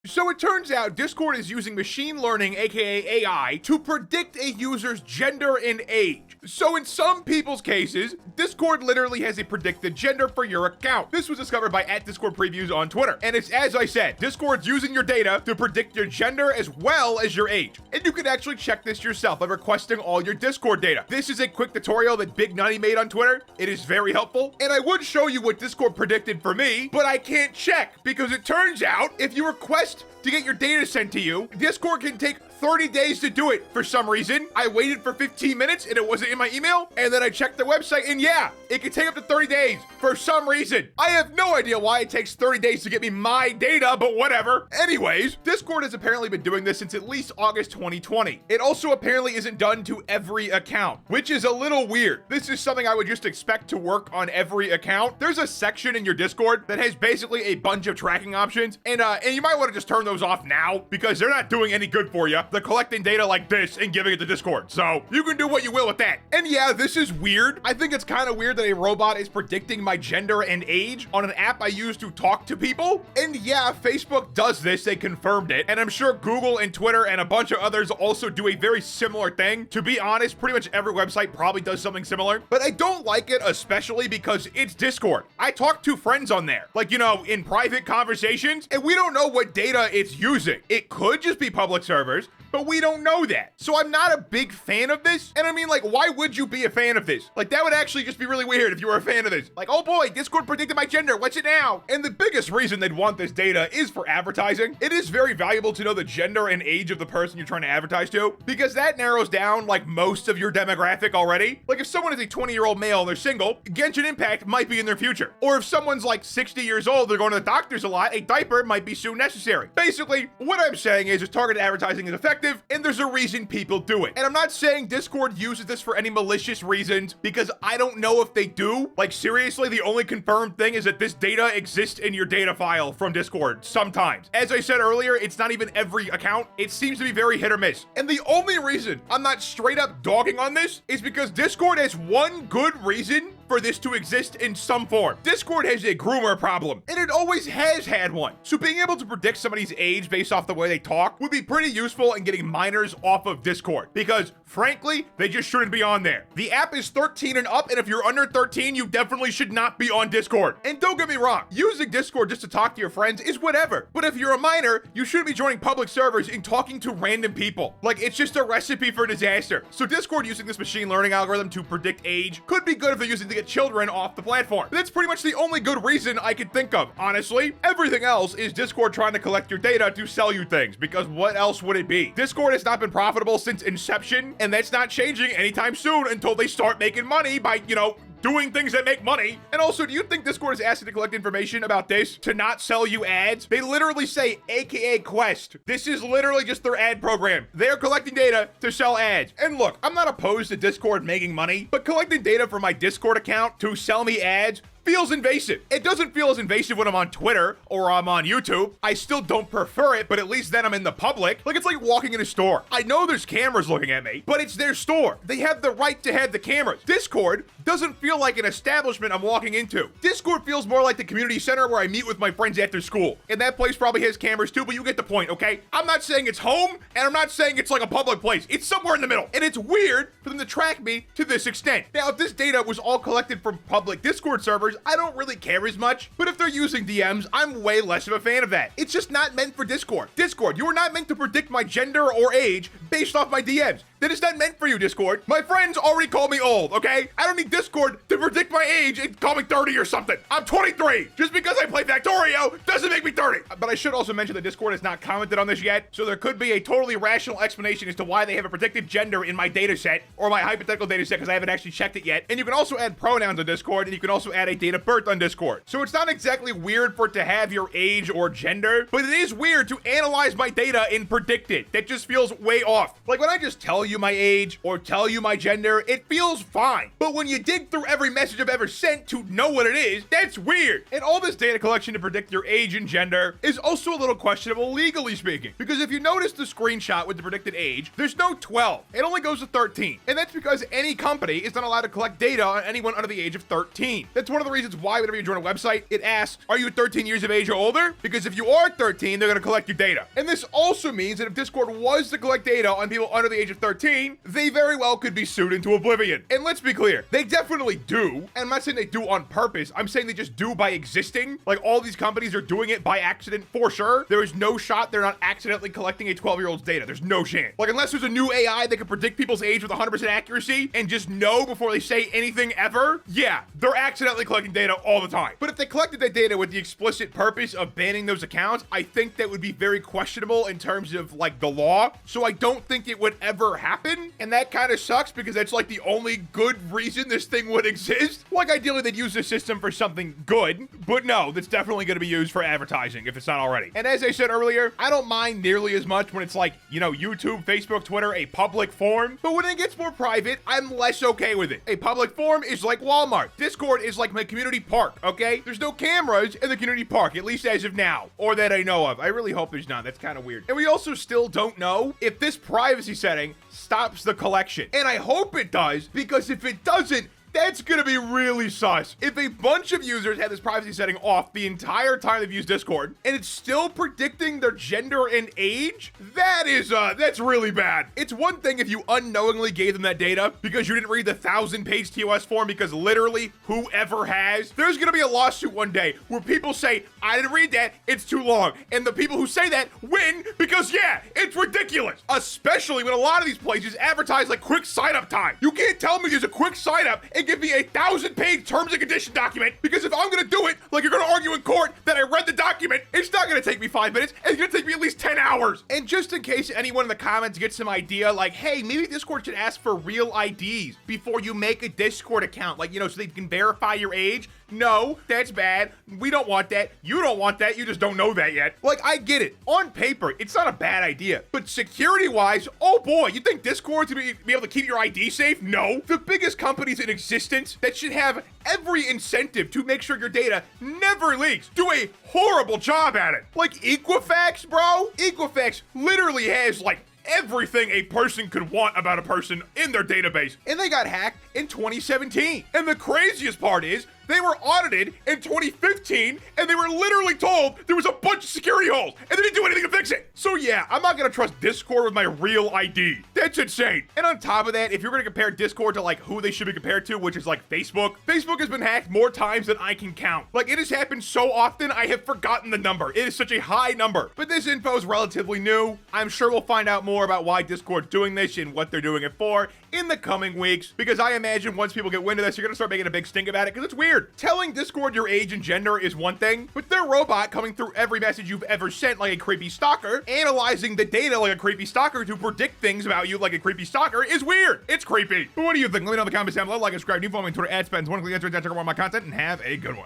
So it turns out Discord is using machine learning, aka AI, to predict a user's gender and age. So in some people's cases, Discord literally has a predicted gender for your account. This was discovered by @DiscordPreviews on Twitter. And it's as I said, Discord's using your data to predict your gender as well as your age. And you can actually check this yourself by requesting all your Discord data. This is a quick tutorial that Big Nutty made on Twitter. It is very helpful. And I would show you what Discord predicted for me, but I can't check because it turns out if you request to get your data sent to you, Discord can take 30 days to do it for some reason. I waited for 15 minutes and it wasn't in my email, and then I checked their website and yeah, it can take up to 30 days for some reason. I have no idea why it takes 30 days to get me my data, but whatever. Anyways, Discord has apparently been doing this since at least August 2020. It also apparently isn't done to every account, which is a little weird. This is something I would just expect to work on every account. There's a section in your Discord that has basically a bunch of tracking options, and you might want to just turn those off now because they're not doing any good for you. They're collecting data like this and giving it to Discord. So you can do what you will with that. And yeah, this is weird. I think it's kind of weird that a robot is predicting my gender and age on an app I use to talk to people. And yeah, Facebook does this. They confirmed it. And I'm sure Google and Twitter and a bunch of others also do a very similar thing. To be honest, pretty much every website probably does something similar. But I don't like it, especially because it's Discord. I talk to friends on there, like, you know, in private conversations, and we don't know what data it's using. It could just be public servers, but we don't know that. So I'm not a big fan of this. And I mean, like, why would you be a fan of this? Like, that would actually just be really weird if you were a fan of this. Like, oh boy, Discord predicted my gender. What's it now? And the biggest reason they'd want this data is for advertising. It is very valuable to know the gender and age of the person you're trying to advertise to, because that narrows down like most of your demographic already. Like if someone is a 20-year-old male and they're single, Genshin Impact might be in their future. Or if someone's like 60 years old, they're going to the doctors a lot, a diaper might be soon necessary. Basically, what I'm saying is targeted advertising is effective, and there's a reason people do it. And I'm not saying Discord uses this for any malicious reasons, because I don't know if they do. Like seriously, the only confirmed thing is that this data exists in your data file from Discord sometimes. As I said earlier, it's not even every account. It seems to be very hit or miss. And the only reason I'm not straight up dogging on this is because Discord has one good reason for this to exist in some form. Discord has a groomer problem, and it always has had one. So being able to predict somebody's age based off the way they talk would be pretty useful in getting minors off of Discord, because frankly, they just shouldn't be on there. The app is 13 and up, and if you're under 13, you definitely should not be on Discord. And don't get me wrong, using Discord just to talk to your friends is whatever. But if you're a minor, you shouldn't be joining public servers and talking to random people. Like, it's just a recipe for disaster. So Discord using this machine learning algorithm to predict age could be good if they're using it to get children off the platform. That's pretty much the only good reason I could think of, honestly. Everything else is Discord trying to collect your data to sell you things, because what else would it be? Discord has not been profitable since inception, and that's not changing anytime soon until they start making money by, you know, doing things that make money. And also, do you think Discord is asking to collect information about this to not sell you ads? They literally say AKA Quest. This is literally just their ad program. They're collecting data to sell ads. And look, I'm not opposed to Discord making money, but collecting data from my Discord account to sell me ads feels invasive. It doesn't feel as invasive when I'm on Twitter or I'm on YouTube. I still don't prefer it, but at least then I'm in the public. Like, it's like walking in a store. I know there's cameras looking at me, but it's their store. They have the right to have the cameras. Discord doesn't feel like an establishment I'm walking into. Discord feels more like the community center where I meet with my friends after school. And that place probably has cameras too, but you get the point, okay? I'm not saying it's home, and I'm not saying it's like a public place. It's somewhere in the middle. And it's weird for them to track me to this extent. Now, if this data was all collected from public Discord servers, I don't really care as much, but if they're using DMs, I'm way less of a fan of that. It's just not meant for Discord. Discord, you are not meant to predict my gender or age based off my DMs. That is not meant for you, Discord. My friends already call me old, okay? I don't need Discord to predict my age and call me 30 or something. I'm 23. Just because I play Factorio doesn't make me 30. But I should also mention that Discord has not commented on this yet, so there could be a totally rational explanation as to why they have a predicted gender in my data set, or my hypothetical data set, because I haven't actually checked it yet. And you can also add pronouns on Discord, and you can also add a date of birth on Discord. So it's not exactly weird for it to have your age or gender, but it is weird to analyze my data and predict it. That just feels way off. Like when I just tell you my age or tell you my gender, it feels fine. But when you dig through every message I've ever sent to know what it is, that's weird. And all this data collection to predict your age and gender is also a little questionable legally speaking, because if you notice the screenshot with the predicted age, there's no 12. It only goes to 13. And that's because any company is not allowed to collect data on anyone under the age of 13. That's one of the the reasons why whenever you join a website, it asks, are you 13 years of age or older? Because if you are 13, they're going to collect your data. And this also means that if Discord was to collect data on people under the age of 13, they very well could be sued into oblivion. And let's be clear, they definitely do. And I'm not saying they do on purpose. I'm saying they just do by existing. Like, all these companies are doing it by accident for sure. There is no shot they're not accidentally collecting a 12-year-old's data. There's no chance. Like, unless there's a new AI that can predict people's age with 100% accuracy and just know before they say anything ever, yeah, they're accidentally collecting data all the time. But if they collected that data with the explicit purpose of banning those accounts, I think that would be very questionable in terms of, like, the law. So I don't think it would ever happen. And that kind of sucks because that's, like, the only good reason this thing would exist. Like, ideally, they'd use the system for something good. But no, that's definitely going to be used for advertising if it's not already. And as I said earlier, I don't mind nearly as much when it's like, you know, YouTube, Facebook, Twitter, a public forum. But when it gets more private, I'm less okay with it. A public forum is like Walmart. Discord is like my community park, okay? There's no cameras in the community park, at least as of now, or that I know of. I really hope there's none. That's kind of weird. And we also still don't know if this privacy setting stops the collection. And I hope it does, because if it doesn't, that's gonna be really sus. If a bunch of users had this privacy setting off the entire time they've used Discord, and it's still predicting their gender and age, that's really bad. It's one thing if you unknowingly gave them that data because you didn't read the 1,000-page TOS form, because literally whoever has, there's gonna be a lawsuit one day where people say, I didn't read that, it's too long. And the people who say that win because, yeah, it's ridiculous. Especially when a lot of these places advertise like quick sign-up time. You can't tell me there's a quick sign-up and give me a 1,000-page terms and condition document, because if I'm gonna do it, like you're gonna argue in court that I read the document, it's not gonna take me 5 minutes, it's gonna take me at least 10 hours. And just in case anyone in the comments gets some idea, like, hey, maybe Discord should ask for real IDs before you make a Discord account, like, you know, so they can verify your age. No, that's bad. We don't want that. You don't want that. You just don't know that yet. Like, I get it. On paper, it's not a bad idea. But security-wise, oh boy, you think Discord's gonna be able to keep your ID safe? No. The biggest companies in existence that should have every incentive to make sure your data never leaks do a horrible job at it. Like Equifax, bro. Equifax literally has, like, everything a person could want about a person in their database. And they got hacked in 2017. And the craziest part is, they were audited in 2015, and they were literally told there was a bunch of security holes, and they didn't do anything to fix it. So yeah, I'm not gonna trust Discord with my real ID. That's insane. And on top of that, if you're gonna compare Discord to like who they should be compared to, which is like Facebook has been hacked more times than I can count. Like, it has happened so often, I have forgotten the number. It is such a high number. But this info is relatively new. I'm sure we'll find out more about why Discord's doing this and what they're doing it for in the coming weeks, because I imagine once people get wind of this, you're gonna start making a big stink about it, because it's weird. Telling Discord your age and gender is one thing, but their robot coming through every message you've ever sent like a creepy stalker, analyzing the data like a creepy stalker to predict things about you like a creepy stalker is weird. It's creepy. But what do you think? Let me know in the comments down below. Like and subscribe. New follow me on Twitter @spatnz1. Click the answer, check out more of my content, and have a good one.